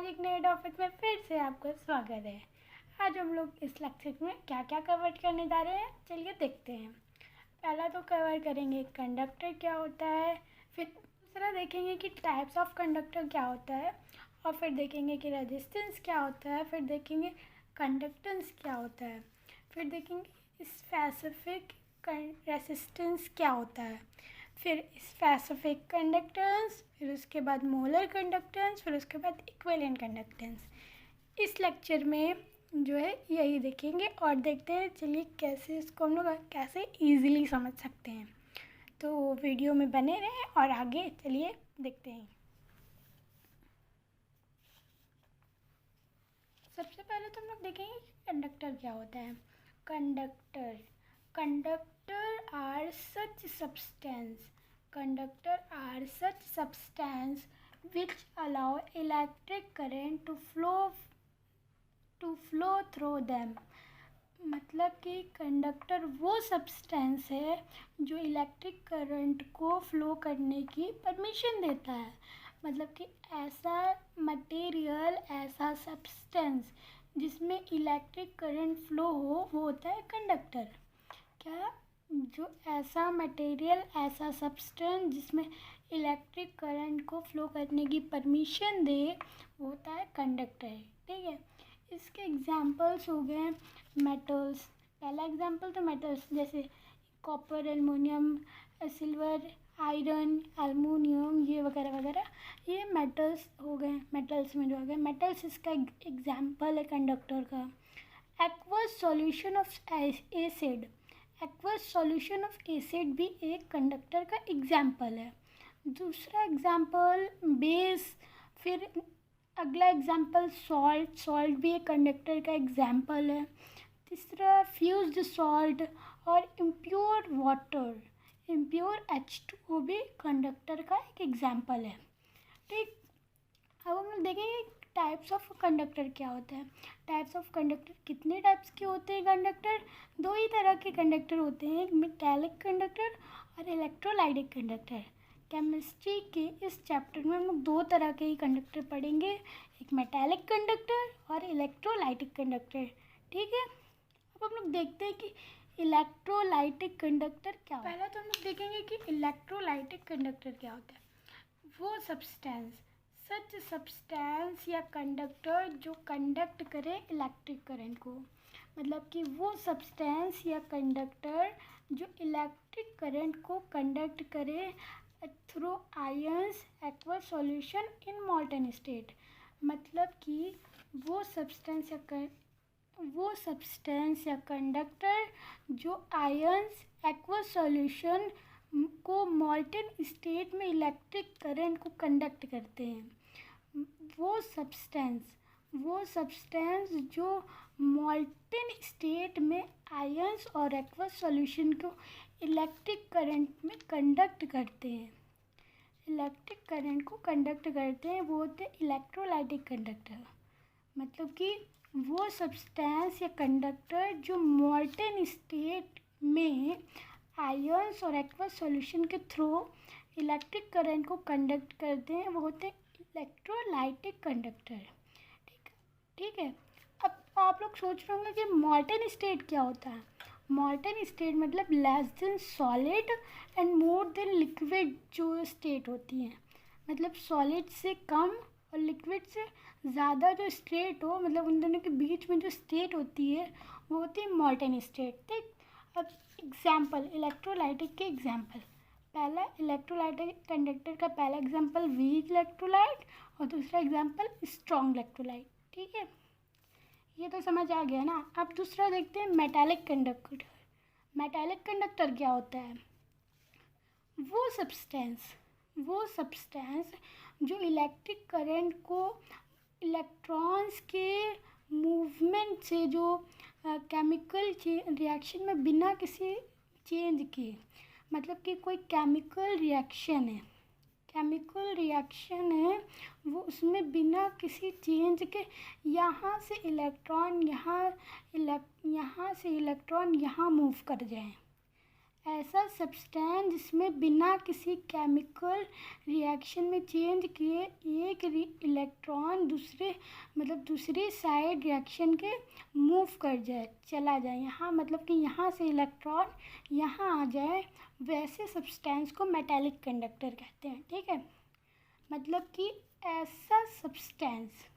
एक नए टॉपिक में फिर से आपका स्वागत है। आज हम लोग इस लेक्चर में क्या क्या कवर करने जा रहे हैं, चलिए देखते हैं। पहला तो कवर करेंगे कंडक्टर क्या होता है, फिर दूसरा देखेंगे कि टाइप्स ऑफ कंडक्टर क्या होता है, और फिर देखेंगे कि रेजिस्टेंस क्या होता है, फिर देखेंगे कंडक्टेंस क्या होता है, फिर देखेंगे स्पेसिफिक रेजिस्टेंस क्या होता है, फिर स्पेसिफिक कंडक्टेंस, फिर उसके बाद मोलर कंडक्टेंस, फिर उसके बाद इक्विवेलेंट कंडक्टेंस। इस लेक्चर में जो है यही देखेंगे और देखते हैं चलिए कैसे इसको हम लोग कैसे इजीली समझ सकते हैं। तो वीडियो में बने रहें और आगे चलिए देखते हैं। सबसे पहले तो हम लोग देखेंगे कि कंडक्टर क्या होता है। Conductor are such substance which allow electric current to flow through them। मतलब कि कंडक्टर वो सब्सटेंस है जो इलेक्ट्रिक करंट को फ्लो करने की परमिशन देता है। मतलब कि ऐसा मटेरियल, ऐसा सब्सटेंस जिसमें इलेक्ट्रिक करंट फ्लो हो, वो होता है कंडक्टर। क्या जो ऐसा मटेरियल, ऐसा सब्सटेंस जिसमें इलेक्ट्रिक करंट को फ्लो करने की परमिशन दे, वो होता है कंडक्टर। ठीक है, इसके एग्जांपल्स हो गए मेटल्स। पहला एग्जांपल तो मेटल्स जैसे copper, aluminium, silver, iron, aluminium, ये वगैरह वगैरह, ये मेटल्स हो गए। मेटल्स में जो आ गए मेटल्स, इसका एग्जांपल है कंडक्टर का। Aqueous solution of acid, aqueous solution of acid भी एक कंडक्टर का एग्जांपल है। दूसरा एग्जांपल बेस, फिर अगला एग्जांपल सॉल्ट भी एक कंडक्टर का एग्जांपल है। तीसरा फ्यूज्ड सॉल्ट और इम्प्योर वाटर, इम्प्योर H2O भी कंडक्टर का एक एग्जांपल है। ठीक, अब हम लोग देखेंगे टाइप्स ऑफ कंडक्टर क्या होता है। टाइप्स ऑफ कंडक्टर, कितने टाइप्स के होते हैं कंडक्टर? दो ही तरह के कंडक्टर होते हैं, एक मेटालिक कंडक्टर और इलेक्ट्रोलाइटिक कंडक्टर। केमिस्ट्री के इस चैप्टर में हम लोग दो तरह के ही कंडक्टर पढ़ेंगे, एक मेटालिक कंडक्टर और इलेक्ट्रोलाइटिक कंडक्टर। ठीक है, अब हम लोग देखते हैं कि इलेक्ट्रोलाइटिक कंडक्टर क्या होता है। पहले तो हम लोग देखेंगे कि इलेक्ट्रोलाइटिक कंडक्टर क्या होता है। वो सच सब्सटेंस या कंडक्टर जो कंडक्ट करे इलेक्ट्रिक करंट को। मतलब कि वो सब्सटेंस या कंडक्टर जो इलेक्ट्रिक करंट को कंडक्ट करे through ions aqueous solution in मॉल्टन state. मतलब कि वो सब्सटेंस या कंडक्टर जो आयंस एक्वस सॉल्यूशन को मॉल्टन स्टेट में इलेक्ट्रिक करंट को कंडक्ट करते हैं। वो सब्सटेंस जो मॉल्टन स्टेट में आयंस और एक्वस सॉल्यूशन को इलेक्ट्रिक करंट में कंडक्ट करते हैं, इलेक्ट्रिक करंट को कंडक्ट करते हैं, वो होते हैं इलेक्ट्रोलाइटिक कंडक्टर। मतलब कि वो सब्सटेंस या कंडक्टर जो मॉल्टन स्टेट में आयंस और एक्वस सॉल्यूशन के थ्रू इलेक्ट्रिक करंट को कंडक्ट करते हैं, वो होते हैं इलेक्ट्रोलाइटिक कंडक्टर। ठीक है, अब आप लोग सोच रहे होंगे कि मॉल्टन स्टेट क्या होता है। मॉल्टन स्टेट मतलब less than solid and more than liquid जो स्टेट होती है। मतलब सॉलिड से कम और लिक्विड से ज़्यादा जो स्टेट हो, मतलब उन दोनों के बीच में जो स्टेट होती है, वो होती है मॉल्टन स्टेट। ठीक, अब एग्जाम्पल इलेक्ट्रोलाइटिक के एग्जाम्पल। पहला इलेक्ट्रोलाइटिक कंडक्टर का पहला एग्जाम्पल वीक इलेक्ट्रोलाइट और दूसरा एग्जाम्पल स्ट्रॉन्ग इलेक्ट्रोलाइट। ठीक है, ये तो समझ आ गया ना। अब दूसरा देखते हैं मेटालिक कंडक्टर। मेटालिक कंडक्टर क्या होता है? वो सब्सटेंस जो इलेक्ट्रिक करंट को इलेक्ट्रॉन्स के मूवमेंट से, जो केमिकल रिएक्शन में बिना किसी चेंज के, मतलब कि कोई केमिकल रिएक्शन है वो उसमें बिना किसी चेंज के यहाँ से इलेक्ट्रॉन यहाँ, यहाँ से इलेक्ट्रॉन यहाँ मूव कर जाए, ऐसा सब्सटेंस जिसमें बिना किसी केमिकल रिएक्शन में चेंज किए एक इलेक्ट्रॉन दूसरी साइड रिएक्शन के मूव कर जाए, चला जाए, यहाँ मतलब कि यहाँ से इलेक्ट्रॉन यहाँ आ जाए, वैसे सब्सटेंस को मेटालिक कंडक्टर कहते हैं। ठीक है, मतलब कि ऐसा सब्सटेंस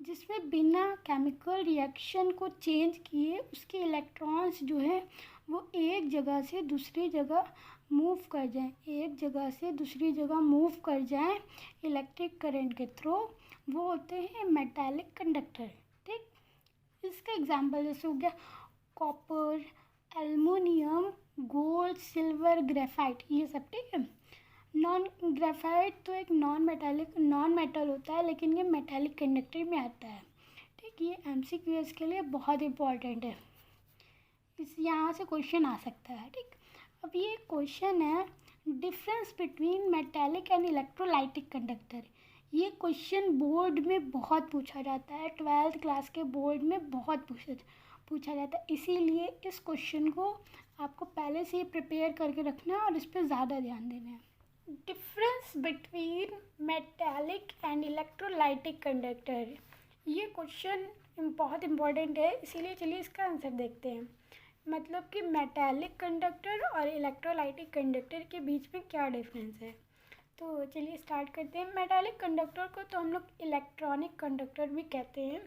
जिसमें बिना केमिकल रिएक्शन को चेंज किए उसके इलेक्ट्रॉन्स जो है वो एक जगह से दूसरी जगह मूव कर जाएं, एक जगह से दूसरी जगह मूव कर जाएं इलेक्ट्रिक करंट के थ्रू, वो होते हैं मेटालिक कंडक्टर। ठीक, इसका एग्जांपल जैसे हो गया copper, aluminium, gold, silver, graphite, ये सब। ठीक है, ग्रेफाइट तो एक नॉन मेटल होता है, लेकिन ये मेटालिक कंडक्टर में आता है। ठीक, ये MCQs के लिए बहुत इंपॉर्टेंट है, इस यहाँ से क्वेश्चन आ सकता है। ठीक, अब ये क्वेश्चन है difference between metallic and electrolytic conductor. ये क्वेश्चन बोर्ड में बहुत पूछा जाता है, 12th क्लास के बोर्ड में बहुत पूछा जाता है, इसीलिए इस क्वेश्चन को आपको पहले से ही प्रिपेयर करके रखना है और इस पर ज़्यादा ध्यान देना है। Difference between metallic and electrolytic conductor, ये क्वेश्चन बहुत इम्पॉर्टेंट है, इसीलिए चलिए इसका आंसर देखते हैं। मतलब कि मेटालिक कंडक्टर और इलेक्ट्रोलाइटिक कंडक्टर के बीच में क्या डिफरेंस है, तो चलिए स्टार्ट करते हैं। मेटालिक कंडक्टर को तो हम लोग इलेक्ट्रॉनिक कंडक्टर भी कहते हैं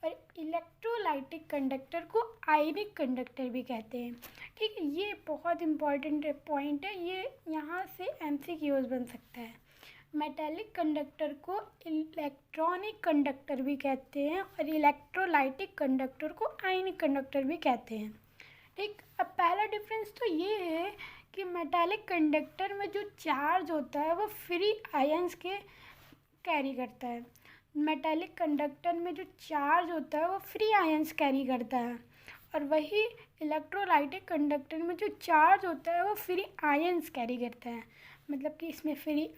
और इलेक्ट्रोलाइटिक कंडक्टर को आयनिक कंडक्टर भी कहते हैं। ठीक है, ये बहुत इंपॉर्टेंट पॉइंट है, ये यहाँ से MCQs बन सकता है। मेटालिक कंडक्टर को इलेक्ट्रॉनिक कंडक्टर भी कहते हैं और इलेक्ट्रोलाइटिक कंडक्टर को आयनिक कंडक्टर भी कहते हैं। ठीक, अब पहला डिफरेंस तो ये है कि मेटालिक कंडक्टर में जो चार्ज होता है वो फ्री आयंस के कैरी करता है। मेटालिक कंडक्टर में जो चार्ज होता है वो फ्री आयंस कैरी करता है, और वही इलेक्ट्रोलाइटिक कंडक्टर में जो चार्ज होता है वो फ्री आयंस कैरी करता है। मतलब कि इसमें फ्री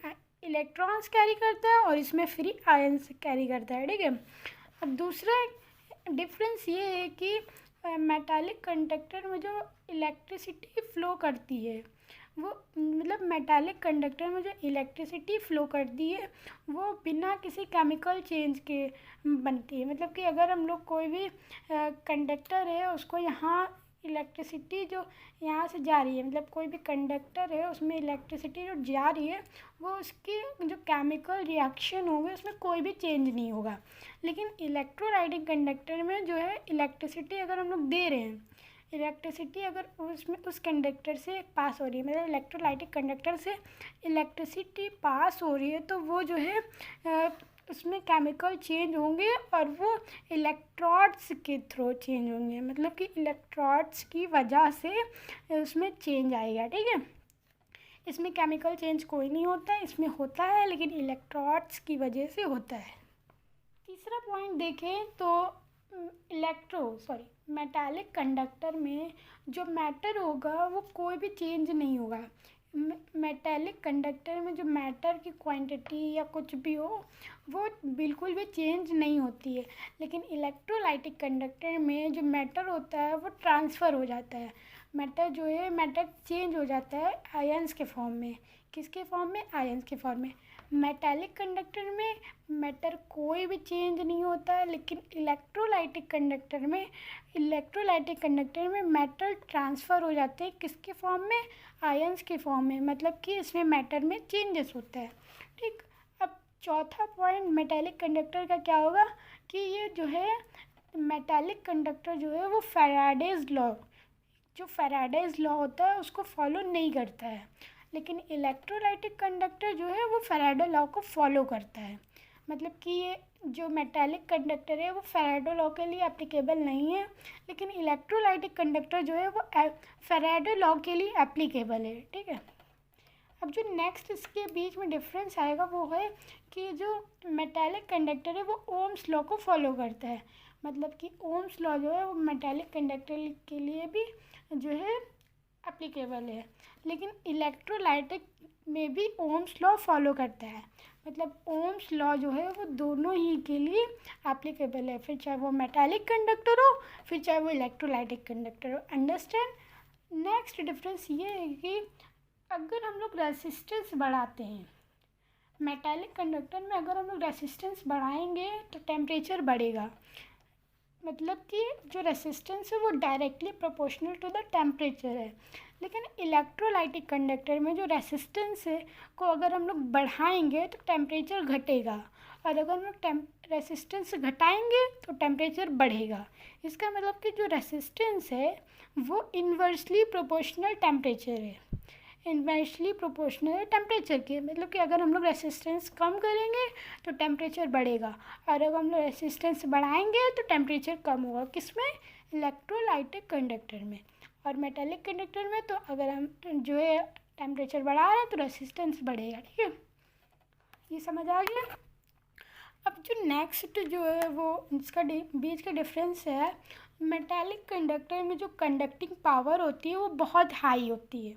इलेक्ट्रॉन्स कैरी करता है और इसमें फ्री आयंस कैरी करता है। ठीक है, अब दूसरा डिफरेंस ये है कि मेटालिक कंडक्टर में जो इलेक्ट्रिसिटी फ़्लो करती है वो, मतलब मेटालिक कंडक्टर में जो इलेक्ट्रिसिटी फ़्लो करती है वो बिना किसी केमिकल चेंज के बनती है। मतलब कि अगर हम लोग कोई भी कंडक्टर है उसको यहाँ इलेक्ट्रिसिटी जो यहाँ से जा रही है, मतलब कोई भी कंडक्टर है उसमें इलेक्ट्रिसिटी जो जा रही है वो उसकी जो केमिकल रिएक्शन होगी उसमें कोई भी चेंज नहीं होगा। लेकिन इलेक्ट्रोलाइटिक कंडक्टर में जो है इलेक्ट्रिसिटी अगर हम लोग दे रहे हैं, इलेक्ट्रिसिटी अगर उसमें उस कंडक्टर से पास हो रही है, मतलब इलेक्ट्रोलाइटिक कंडक्टर से इलेक्ट्रिसिटी पास हो रही है, तो वो जो है उसमें केमिकल चेंज होंगे और वो इलेक्ट्रोड्स के थ्रू चेंज होंगे। मतलब कि इलेक्ट्रोड्स की वजह से उसमें चेंज आएगा। ठीक है, इसमें केमिकल चेंज कोई नहीं होता है, इसमें होता है लेकिन इलेक्ट्रोड्स की वजह से होता है। तीसरा पॉइंट देखें तो मेटालिक कंडक्टर में जो मैटर होगा वो कोई भी चेंज नहीं होगा। मेटालिक कंडक्टर में जो मैटर की क्वांटिटी या कुछ भी हो वो बिल्कुल भी चेंज नहीं होती है। लेकिन इलेक्ट्रोलाइटिक कंडक्टर में जो मैटर होता है वो ट्रांसफ़र हो जाता है। मैटर चेंज हो जाता है आयंस के फॉर्म में। किसके फॉर्म में? आयंस के फॉर्म में। मेटालिक कंडक्टर में मैटर कोई भी चेंज नहीं होता है, लेकिन इलेक्ट्रोलाइटिक कंडक्टर में मैटर ट्रांसफ़र हो जाते हैं। किसके फॉर्म में? आयंस के फॉर्म में। मतलब कि इसमें मैटर में चेंजेस होता है। ठीक, अब चौथा पॉइंट मेटालिक कंडक्टर का क्या होगा कि ये जो है मेटालिक कंडक्टर जो है वो फैराडेज लॉ होता है उसको फॉलो नहीं करता है। लेकिन इलेक्ट्रोलाइटिक कंडक्टर जो है वो फैराडे लॉ को फॉलो करता है। मतलब कि ये जो मेटालिक कंडक्टर है वो फैराडे लॉ के लिए एप्लीकेबल नहीं है, लेकिन इलेक्ट्रोलाइटिक कंडक्टर जो है वो फैराडे लॉ के लिए एप्लीकेबल है। ठीक है, अब जो नेक्स्ट इसके बीच में डिफरेंस आएगा वो है कि जो मेटालिक कंडक्टर है वो ओम्स लॉ को फॉलो करता है। मतलब कि ओम्स लॉ जो है वो मेटालिक कंडक्टर के लिए भी जो है एप्लीकेबल है, लेकिन इलेक्ट्रोलाइटिक में भी ओम्स लॉ फॉलो करता है। मतलब ओम्स लॉ जो है वो दोनों ही के लिए एप्लीकेबल है, फिर चाहे वो मेटालिक कंडक्टर हो फिर चाहे वो इलेक्ट्रोलाइटिक कंडक्टर हो। अंडरस्टैंड? नेक्स्ट डिफरेंस ये है कि अगर हम लोग रेसिस्टेंस बढ़ाते हैं, मेटालिक कंडक्टर में अगर हम लोग रेसिस्टेंस बढ़ाएंगे तो टेम्परेचर बढ़ेगा। मतलब कि जो रेसिस्टेंस है वो directly proportional to the temperature है। लेकिन इलेक्ट्रोलाइटिक कंडक्टर में जो रेसिस्टेंस है को अगर हम लोग बढ़ाएंगे तो टेम्परेचर घटेगा, और अगर हम लोग रेसिस्टेंस घटाएंगे तो टेम्परेचर बढ़ेगा। इसका मतलब कि जो रेसिस्टेंस है वो इन्वर्सली प्रोपोर्शनल टेम्परेचर है, इन्वर्सली प्रोपोर्शनल है टेम्परेचर के। मतलब कि अगर हम लोग रेसिस्टेंस कम करेंगे तो टेम्परेचर बढ़ेगा, और अगर हम लोग रेसिस्टेंस बढ़ाएंगे तो टेम्परेचर कम होगा। किसमें? इलेक्ट्रोलाइटिक कंडक्टर में। और मेटालिक कंडक्टर में तो अगर हम जो है टेम्परेचर बढ़ा रहे हैं तो रेसिस्टेंस बढ़ेगा। ठीक है, ये समझ आ गया। अब जो नेक्स्ट जो है वो इसका बीच का डिफरेंस है, मेटालिक कंडक्टर में जो कंडक्टिंग पावर होती है वो बहुत हाई होती है।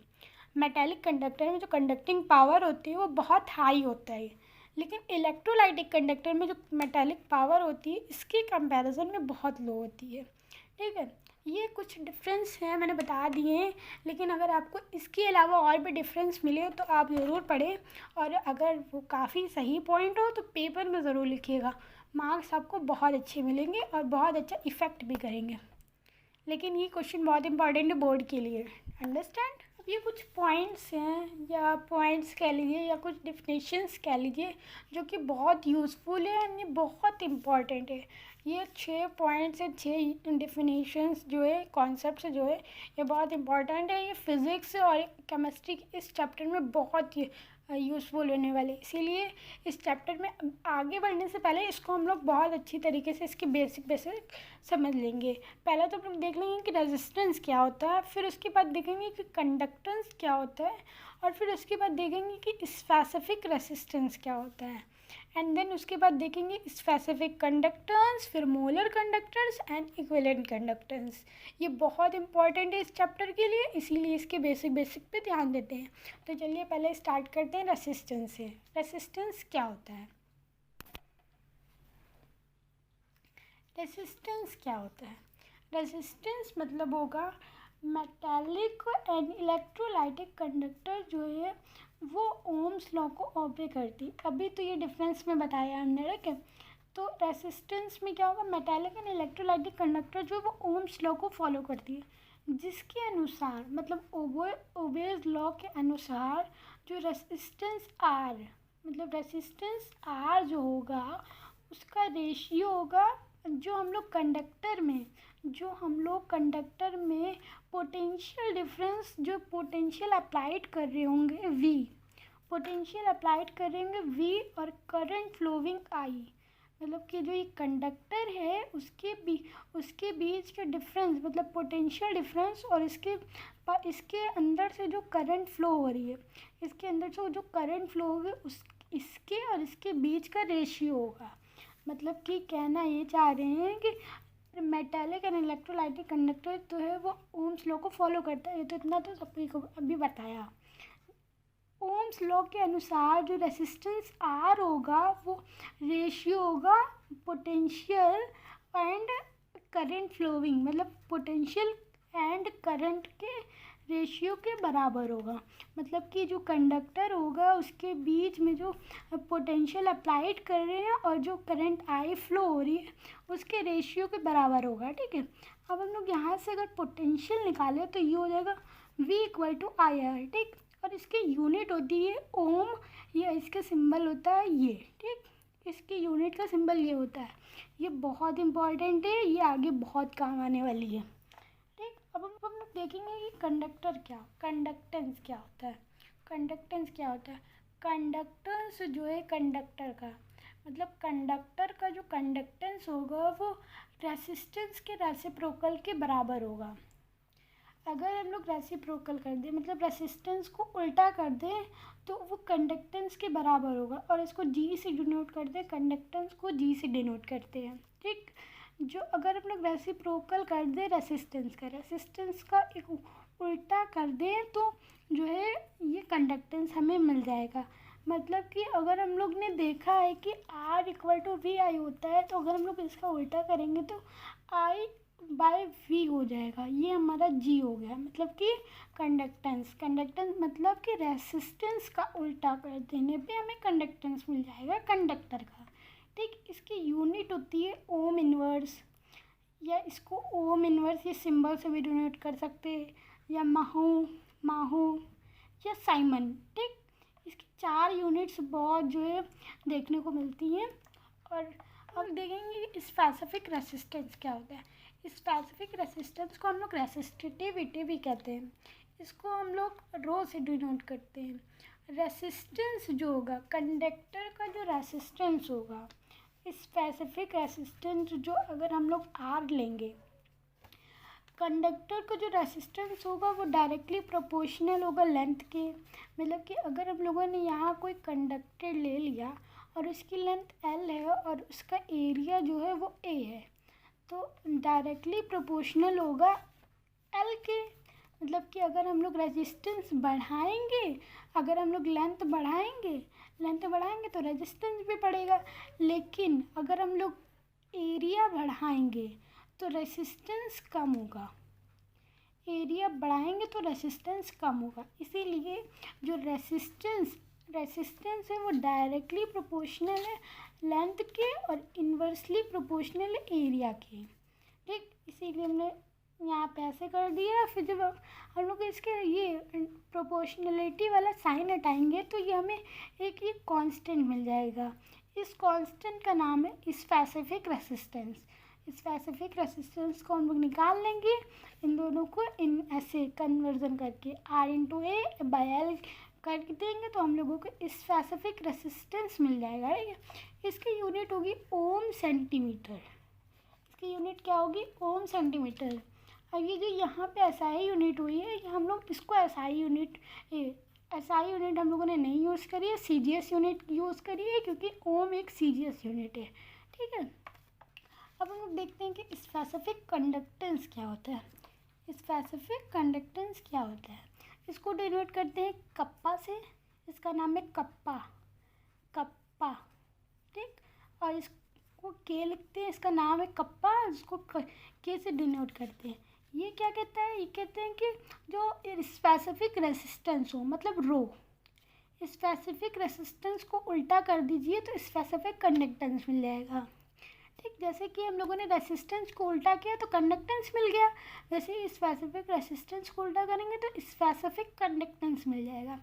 मेटालिक कंडक्टर में जो कंडक्टिंग पावर होती है वो बहुत हाई होता है, लेकिन इलेक्ट्रोलाइटिक कंडक्टर में जो मेटालिक पावर होती है इसके कंपैरिजन में बहुत लो होती है। ठीक है, ये कुछ डिफरेंस हैं मैंने बता दिए हैं, लेकिन अगर आपको इसके अलावा और भी डिफरेंस मिले तो आप ज़रूर पढ़ें, और अगर वो काफ़ी सही पॉइंट हो तो पेपर में ज़रूर लिखिएगा। मार्क्स आपको बहुत अच्छे मिलेंगे और बहुत अच्छा इफ़ेक्ट भी करेंगे। लेकिन ये क्वेश्चन बहुत इंपॉर्टेंट है बोर्ड के लिए, अंडरस्टैंड। अब ये कुछ पॉइंट्स हैं, या पॉइंट्स कह लीजिए या कुछ डिफिनेशंस कह लीजिए, जो कि बहुत यूज़फुल है एंड ये बहुत इम्पॉर्टेंट है। ये 6 पॉइंट्स हैं, 6 डिफिनेशंस जो है, कॉन्सेप्ट्स जो है, ये बहुत इंपॉर्टेंट है। ये फिज़िक्स और केमिस्ट्री इस चैप्टर में बहुत ही यूज़फुल होने वाले, इसीलिए इस चैप्टर में आगे बढ़ने से पहले इसको हम लोग बहुत अच्छी तरीके से इसकी बेसिक समझ लेंगे। पहले तो हम लोग देख लेंगे कि रेजिस्टेंस क्या होता है, फिर उसके बाद देखेंगे कि कंडक्टेंस क्या होता है, और फिर उसके बाद देखेंगे कि स्पेसिफिक रेजिस्टेंस क्या होता है, एंड देन उसके बाद देखेंगे स्पेसिफिक कंडक्टेंस, फिर molar conductors and equivalent conductance. ये बहुत इंपॉर्टेंट है इस चैप्टर के लिए, इसीलिए इसके बेसिक पे ध्यान देते हैं। तो चलिए पहले स्टार्ट करते हैं रेसिस्टेंस से। रेसिस्टेंस क्या होता है? रेसिस्टेंस क्या होता है? रेसिस्टेंस मतलब होगा मेटालिक एंड इलेक्ट्रोलाइटिक कंडक्टर जो है वो ओम्स लॉ को ओबे करती है। अभी तो ये डिफरेंस में बताया हमने, ठीक है। तो रेसिस्टेंस में क्या होगा, मेटालिक एंड इलेक्ट्रोलाइटिक कंडक्टर जो है वो ओम्स लॉ को फॉलो करती है, जिसके अनुसार मतलब ओबेज लॉ के अनुसार जो रेसिस्टेंस आर, मतलब रेसिस्टेंस आर जो होगा उसका रेशियो होगा जो हम लोग कंडक्टर में पोटेंशियल डिफरेंस, जो पोटेंशियल अप्लाइड कर रहे होंगे वी, पोटेंशियल अप्लाइड कर रहे होंगे वी, और करंट फ्लोविंग आई। मतलब कि जो ये कंडक्टर है उसके बीच के डिफरेंस, मतलब पोटेंशियल डिफरेंस, और इसके अंदर से जो करंट फ्लो हो रही है, इसके अंदर से जो करंट फ्लो होगी इसके और इसके बीच का रेशियो होगा। मतलब कि कहना ये चाह रहे हैं कि मेटालिक एंड इलेक्ट्रोलाइटिक कंडक्टर तो है वो ओम्स लॉ को फॉलो करता है। ये तो इतना तो सभी को अभी बताया। ओम्स लॉ के अनुसार जो रेसिस्टेंस आर होगा वो रेशियो होगा पोटेंशियल एंड करंट फ्लोइंग, मतलब पोटेंशियल एंड करंट के रेशियो के बराबर होगा। मतलब कि जो कंडक्टर होगा उसके बीच में जो पोटेंशियल अप्लाइड कर रहे हैं और जो करंट आई फ्लो हो रही है उसके रेशियो के बराबर होगा। ठीक है, अब हम लोग यहाँ से अगर पोटेंशियल निकालें तो ये हो जाएगा V = IR। ठीक, और इसकी यूनिट होती है ओम, या इसका सिंबल होता है ये। ठीक, इसकी यूनिट का सिंबल ये होता है। ये बहुत इंपॉर्टेंट है, ये आगे बहुत काम आने वाली है। ठीक, अब हम लोग देखेंगे कि कंडक्टेंस क्या होता है। कंडक्टेंस क्या होता है? कंडक्टेंस जो है कंडक्टर का, मतलब कंडक्टर का जो कंडक्टेंस होगा वो रेसिस्टेंस के रेसिप्रोकल के बराबर होगा। अगर हम लोग रेसिप्रोकल कर दें, मतलब रेसिस्टेंस को उल्टा कर दें, तो वो कंडक्टेंस के बराबर होगा। और इसको जी से डिनोट करते हैं, कंडक्टेंस को जी से डिनोट करते हैं। ठीक, जो अगर हम लोग रेसिप्रोकल कर दें रेसिस्टेंस का एक उल्टा कर दें तो जो है ये कंडक्टेंस हमें मिल जाएगा। मतलब कि अगर हम लोग ने देखा है कि R = VI होता है, तो अगर हम लोग इसका उल्टा करेंगे तो I बाय वी हो जाएगा, ये हमारा जी हो गया। मतलब कि कंडक्टेंस मतलब कि रेसिस्टेंस का उल्टा कर देने पे हमें कंडक्टेंस मिल जाएगा कंडक्टर का। ठीक, इसकी यूनिट होती है ओम इनवर्स, या इसको ओम इनवर्स ये सिंबल से भी डिनोट कर सकते हैं, या माहो या साइमन। ठीक, इसकी 4 यूनिट्स बहुत जो है देखने को मिलती हैं। और हम देखेंगे स्पेसिफिक रेसिस्टेंस क्या होता है। स्पेसिफिक रेसिस्टेंस को हम लोग रेसिस्टिविटी भी कहते हैं, इसको हम लोग रो से डिनोट करते हैं। रेसिस्टेंस जो होगा, कंडक्टर का जो रेसिस्टेंस होगा, स्पेसिफिक रेसिस्टेंस जो अगर हम लोग आर लेंगे, कंडक्टर का जो रेसिस्टेंस होगा वो डायरेक्टली प्रोपोर्शनल होगा लेंथ के। मतलब कि अगर हम लोगों ने यहाँ कोई कंडक्टर ले लिया और उसकी लेंथ L है और उसका एरिया जो है वो A है, तो डायरेक्टली प्रोपोर्शनल होगा L के। मतलब कि अगर हम लोग रेजिस्टेंस बढ़ाएंगे, अगर हम लोग लेंथ बढ़ाएंगे तो रेजिस्टेंस भी बढ़ेगा। लेकिन अगर हम लोग एरिया बढ़ाएंगे तो रेसिस्टेंस कम होगा, एरिया बढ़ाएंगे तो रेसिस्टेंस कम होगा। इसीलिए जो रेसिस्टेंस है वो डायरेक्टली प्रोपोर्शनल है लेंथ के और इन्वर्सली प्रोपोर्शनल है एरिया के। ठीक, इसीलिए हमने यहाँ पे ऐसे कर दिया। फिर जब हम लोग इसके ये प्रोपोर्शनलिटी वाला साइन हटाएंगे तो ये हमें एक ये कांस्टेंट मिल जाएगा। इस कांस्टेंट का नाम है स्पेसिफिक रेसिस्टेंस। स्पेसिफिक रेसिस्टेंस को हम लोग निकाल लेंगे, इन दोनों को इन ऐसे कन्वर्जन करके R/A/L कर देंगे तो हम लोगों को स्पेसिफिक रेसिस्टेंस मिल जाएगा। ठीक है, इसकी यूनिट होगी ओम सेंटीमीटर। इसकी यूनिट क्या होगी? ओम सेंटीमीटर। अब ये जो यहाँ पे SI यूनिट हुई है, ये हम लोग इसको SI यूनिट हम लोगों ने नहीं यूज़ करी है, CGS यूनिट यूज़ करी है, क्योंकि ओम एक CGS यूनिट है। ठीक है, अब हम लोग देखते हैं कि स्पेसिफिक कंडक्टेंस क्या होता है। स्पेसिफिक कंडक्टेंस क्या होता है, इसको डिनोट करते हैं कप्पा से। इसका नाम है कप्पा। ठीक, और इसको के लिखते हैं, इसका नाम है कप्पा, इसको के से डिनोट करते हैं। ये क्या कहता है? ये कहते हैं कि जो स्पेसिफिक रेसिस्टेंस हो, मतलब रो, स्पेसिफिक रेसिस्टेंस को उल्टा कर दीजिए तो स्पेसिफिक कंडक्टेंस मिल जाएगा। ठीक, जैसे कि हम लोगों ने रेसिस्टेंस को उल्टा किया तो कंडक्टेंस मिल गया, वैसे ही स्पेसिफिक रेसिस्टेंस को उल्टा करेंगे तो स्पेसिफिक कंडक्टेंस मिल जाएगा।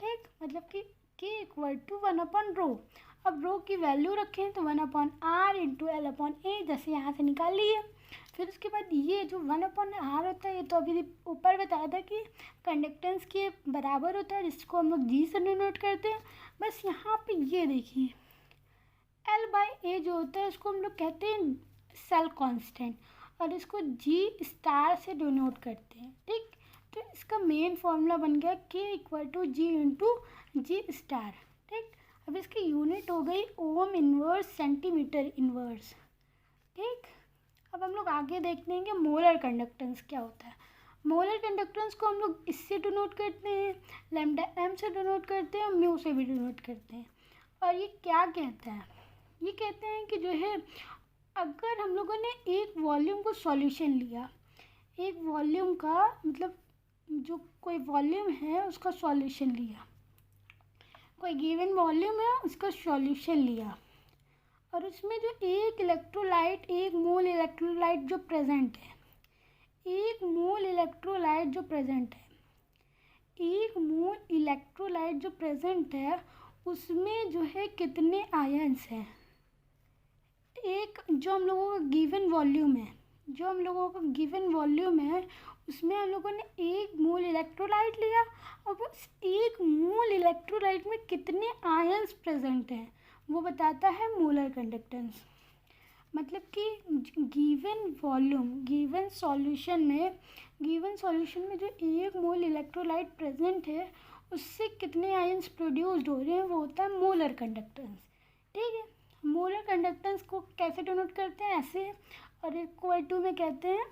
ठीक, मतलब कि K = 1/रो। अब रो की वैल्यू रखें तो 1/R/L/A, जैसे यहाँ से निकाल लिए। फिर उसके बाद ये जो 1/R होता है, ये तो अभी ऊपर बताया था कि कंडक्टेंस के बराबर होता है, जिसको हम लोग G से डिनोट करते हैं। बस यहाँ पे ये देखिए L/A जो होता है इसको हम लोग कहते हैं सेल कांस्टेंट, और इसको G* से डिनोट करते हैं। ठीक, तो इसका मेन फॉर्मूला बन गया K = G/G*। ठीक, अब इसकी यूनिट हो गई ओम इनवर्स सेंटीमीटर इनवर्स। ठीक, अब हम लोग आगे देखते हैं कि मोलर कंडक्टेंस क्या होता है। मोलर कंडक्टेंस को हम लोग इससे डिनोट करते हैं, λm से डिनोट करते हैं और म्यू से भी डिनोट करते हैं। और ये क्या कहता है? ये कहते हैं कि जो है अगर हम लोगों ने एक वॉल्यूम को सॉल्यूशन लिया, एक वॉल्यूम का मतलब जो कोई वॉल्यूम है उसका सॉल्यूशन लिया, कोई गिवन वॉल्यूम है उसका सॉल्यूशन लिया, और उसमें जो एक इलेक्ट्रोलाइट, एक मोल इलेक्ट्रोलाइट जो प्रेजेंट है, एक मोल इलेक्ट्रोलाइट जो प्रेजेंट है, एक मोल इलेक्ट्रोलाइट जो प्रेजेंट है उसमें जो है कितने आयन्स हैं। एक जो हम लोगों का गिवन वॉल्यूम है, उसमें हम लोगों ने एक मोल इलेक्ट्रोलाइट लिया, और उस एक मोल इलेक्ट्रोलाइट में कितने आयन्स प्रेजेंट हैं वो बताता है मोलर कंडक्टेंस। मतलब कि गिवन वॉल्यूम, गिवन सॉल्यूशन में जो एक मोल इलेक्ट्रोलाइट प्रेजेंट है उससे कितने आयन्स प्रोड्यूस्ड हो रहे हैं वो होता है मोलर कंडक्टेंस। ठीक है, मोलर कंडक्टेंस को कैसे डिनोट करते हैं? ऐसे, और = में कहते हैं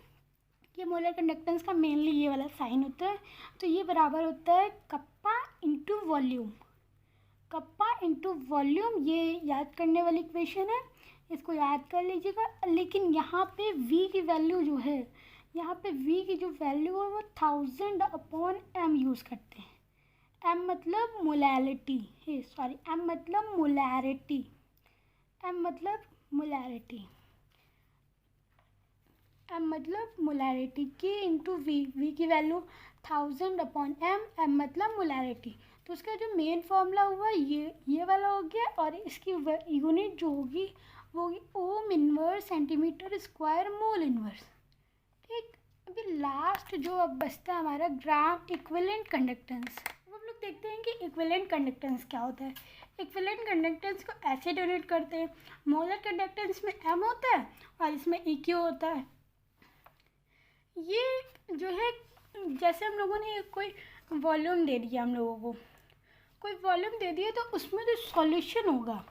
कि मोलर कंडक्टेंस का मेनली ये वाला साइन होता है, तो ये बराबर होता है kappa into volume. Kappa into volume, ये याद करने वाली इक्वेशन है। इसको याद कर लीजिएगा। लेकिन यहाँ पे v की वैल्यू जो है, यहाँ पे v की जो वैल्यू है वो 1000/m यूज़ करते हैं। m मतलब मोलैरिटी है, सॉरी m मतलब मोलैरिटी, m मतलब मोलैरिटी, m मतलब मोलैरिटी, k इंटू v की वैल्यू 1000/m, m मतलब मोलैरिटी। तो उसका जो मेन फॉर्मूला हुआ ये वाला हो गया, और इसकी यूनिट जो होगी वो होगी ohm inverse centimetre square mole inverse. ठीक, अभी लास्ट जो अब बचता है हमारा ग्राम इक्विवेलेंट कंडक्टेंस। अब हम लोग देखते हैं कि इक्विवेलेंट कंडक्टेंस क्या होता है। इक्विवेलेंट कंडक्टेंस को ऐसे डिनोट करते हैं, मोलर कंडक्टेंस में m होता है और इसमें eq होता है। ये जो है, जैसे हम लोगों ने कोई वॉल्यूम दे दिया, हम लोगों को कोई वॉल्यूम दे दिया, तो उसमें जो सॉल्यूशन होगा,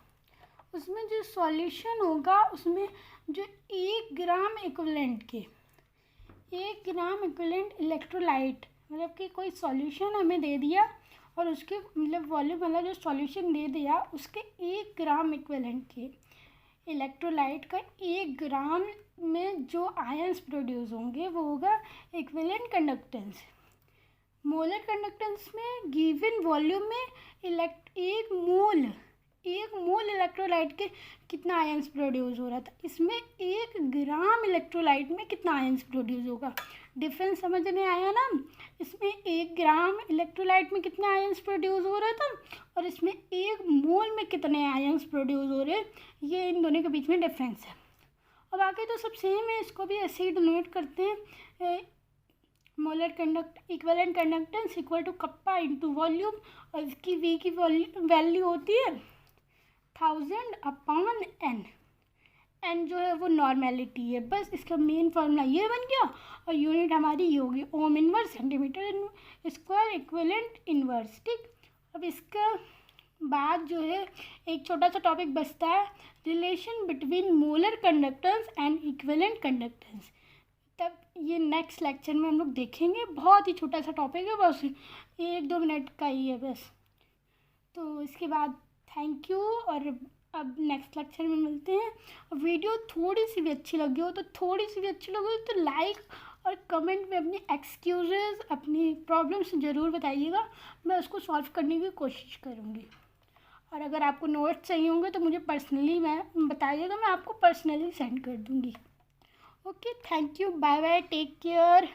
उसमें जो 1 ग्राम इक्विवेलेंट के 1 ग्राम इक्विवेलेंट इलेक्ट्रोलाइट, मतलब कि कोई सॉल्यूशन हमें दे दिया और उसके मतलब वॉल्यूम वाला जो सॉल्यूशन दे दिया, उसके 1 ग्राम इक्विवेलेंट के इलेक्ट्रोलाइट का 1 ग्राम में जो आयंस प्रोड्यूस होंगे वो होगा इक्विवेलेंट कंडक्टेंस। मोलर कंडक्टेंस में गिवन वॉल्यूम में एक मोल इलेक्ट्रोलाइट के कितना आयंस प्रोड्यूस हो रहा था, इसमें 1 ग्राम इलेक्ट्रोलाइट में कितना आयंस प्रोड्यूस होगा। डिफरेंस समझ में आया ना। इसमें 1 ग्राम इलेक्ट्रोलाइट में कितने आयंस प्रोड्यूस हो रहा था और इसमें 1 मोल में कितने आयंस प्रोड्यूस हो रहे, ये इन दोनों के बीच में डिफरेंस है। और बाकी तो सब सेम है, इसको भी ऐसे ही डिनोट करते हैं, molar equivalent conductance equal to kappa into volume, और इसकी v की वैल्यू होती है 1000/n। n जो है वो नॉर्मेलिटी है, बस इसका मेन फार्मूला ये बन गया, और यूनिट हमारी ये होगी ohm inverse centimetre square equivalent inverse. ठीक, अब इसका बाद जो है एक छोटा सा टॉपिक बचता है, relation between molar conductance and equivalent conductance. तब ये नेक्स्ट लेक्चर में हम लोग देखेंगे, बहुत ही छोटा सा टॉपिक है, बस 1-2 मिनट का ही है बस। तो इसके बाद थैंक यू, और अब नेक्स्ट लेक्चर में मिलते हैं। वीडियो थोड़ी सी भी अच्छी लगी हो तो लाइक और कमेंट में अपनी एक्सक्यूजेस, अपनी प्रॉब्लम्स ज़रूर बताइएगा, मैं उसको सॉल्व करने की कोशिश करूँगी। और अगर आपको नोट्स चाहिए होंगे तो मुझे पर्सनली बताइएगा, मैं आपको पर्सनली सेंड कर दूँगी। Okay, thank you, bye bye, take care.